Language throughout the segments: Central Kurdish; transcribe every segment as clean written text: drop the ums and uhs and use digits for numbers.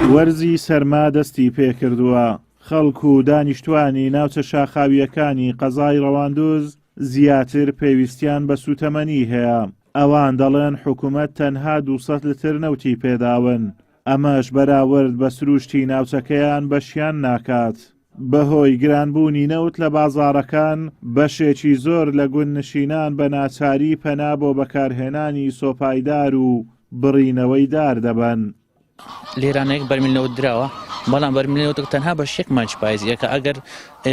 وەرزی سەرما دەستی پێکردووە. خەڵک و دانیشتوانی ناوچە شاخاویەکانی قەزای ڕەواندوز زیاتر پێویستیان بە سوتەمەنی هەیە. ئەوان دەڵێن حکوومەت تەنها 200 لتر نەوتی پێداون، ئەمەش بەراورد بە سروشتی ناوچەکەیان بەشیان ناکات. بەهۆی گرانبوونی نەوت لە بازاڕەکان بەشێکی زۆر لە گوندنشینان بە ناچاری پەنا بۆ بەکارهێنانی سۆپایدار و بڕینەوەی دار دەبن. لێرانەیەک بەرمیلنەوت درراوە، بەڵام بەرمیلنەوتەک تەنها بە شێکمان پاییزیە کە ئەگەر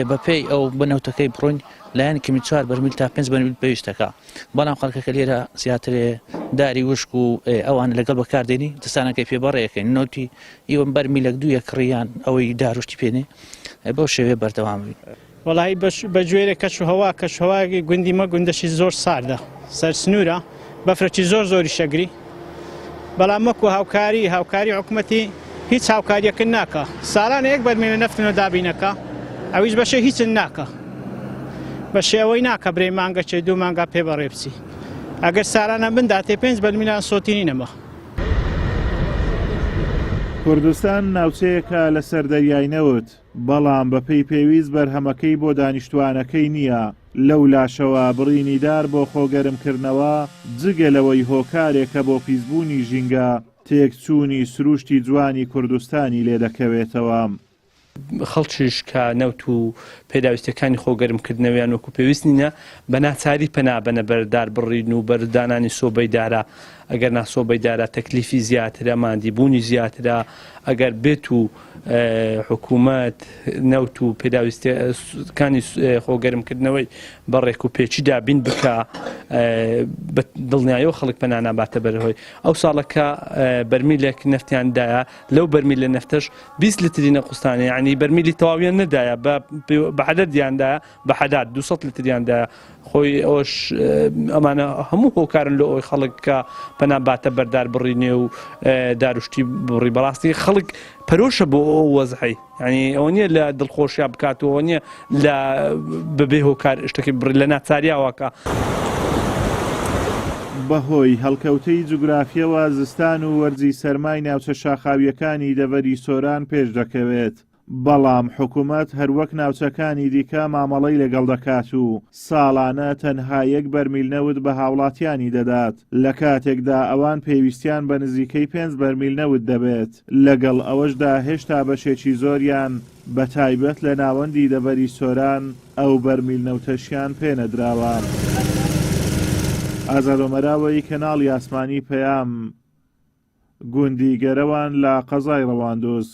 بەپێی ئەو بنەوتەکەی بڕۆین لایەن کمی 4 بەرمیل تا 5 بەرمیل پێویستەکە. بەڵام خەڵکەکە لێرە زیاتر داری وشک و ئەوان لەگەڵ بەکاردێنی دەستانەکەی پێبەڕێەکەین نۆتی ئیوە بەرمیلەک دوویە کڕیان ئەوەی داروشتی پێنێ بەو شێوێ بەردەوامبی. وەڵی بە گوێرە کەشهەوا کەشهەواگی گوندی مە گوندەشی زۆر ساردە سەر سنوورە بەفرەکی زۆری شەگری، بەڵام مەکو هاوکاری حکوومەتی هیچ هاوکاریەکە ناکە. ساڵانە یەک بەرمیلە نەفتنەوە دابینەکە، ئەویش بەشێ هیچن ناکە، بە شێوەی ناکە برێ مانگە چێ 2 مانگا پێ بەڕێ بچی. ئەگەر ساڵانە بنداتێ 5 بەرمیلان سۆتینی نەما. کوردستان ناوچەیەکە لە سەردەریای نەوت، بەڵام بەپێی پێویست بەرهەمەکەی بۆ دانیشتوانەکەی نییە. لەو لاشەوە بڕینیدار بۆ خۆگەرمکردنەوە جگە لەوەی هۆکارێکە بۆ پیسبوونی ژینگە تێکچوونی سروشتی جوانی کوردستانی لێ دەکەوێتەوە. خەڵکیش کە نەوت و پێداویستەکانی خۆگەرمکردنەوەیان وەکو پێویست نینە بە ناچاری پەنابەنە بەردار بڕین و بەردانانی سۆبەیدارە. ئەگەر ناسۆبەیدارە تەکلیفی زیاترە، مادیبوونی زیاترە. ئەگەر بێت و حکوومەت نەوت و پێداویستەکانی خۆگەرمکردنەوەی بەڕێک و پێچی دابین بکە دڵنیایەوە خەڵک پەناناباتە بەرهۆی. ئەو ساڵەکە بەرمیلێک نەفتیاندایە، لەو بەرمیلە نەفتەش 20 لتری نەقوستانە، یعنی بەرمیلی تەواویان نەدایە، بە عەدەدیاندایە، بە حەداد 200 لتریاندایە. خۆی ئەوش ئەمانە هەموو هۆکارن لە ئەوی خەڵک کە پەناباتە بەردار بڕینێ و داروشتی بڕی. بەڕاستی خەڵک پەرۆشە بۆ ئەو وەزعی، ینی ئەوە نییە لە دڵخۆشییا بکاتەوە، نییە لە بەبێ هۆکار شتێکی بڕی لە ناچاریاوەکە. بەهۆی هەڵکەوتەی جوگرافیەوە زستان و وەرزی سەرمای ناوچە شاخاویەکانی دەڤەری سۆران پێش دەکەوێت. بەڵام حکوومەت هەروەک ناوچەکانی دیکە مامەڵەی لەگەڵ دەکات و ساڵانە تەنها 1 بەرمیل نەوت بە هاوڵاتیانی دەدات، لە کاتێکدا ئەوان پێویستیان بە نزیکەی 5 بەرمیل نەوت دەبێت. لەگەڵ ئەوەشدا هێشتا بەشێکی زۆریان بە تایبەت لە ناوەندی دەڤەری سۆران ئەو بەرمیل نەوتەشیان پێنەدراوە. ئازادۆمەراوەی کەناڵی ئاسمانی پەیام، گوندی گەرەوان لە قەزای ڕەواندوز.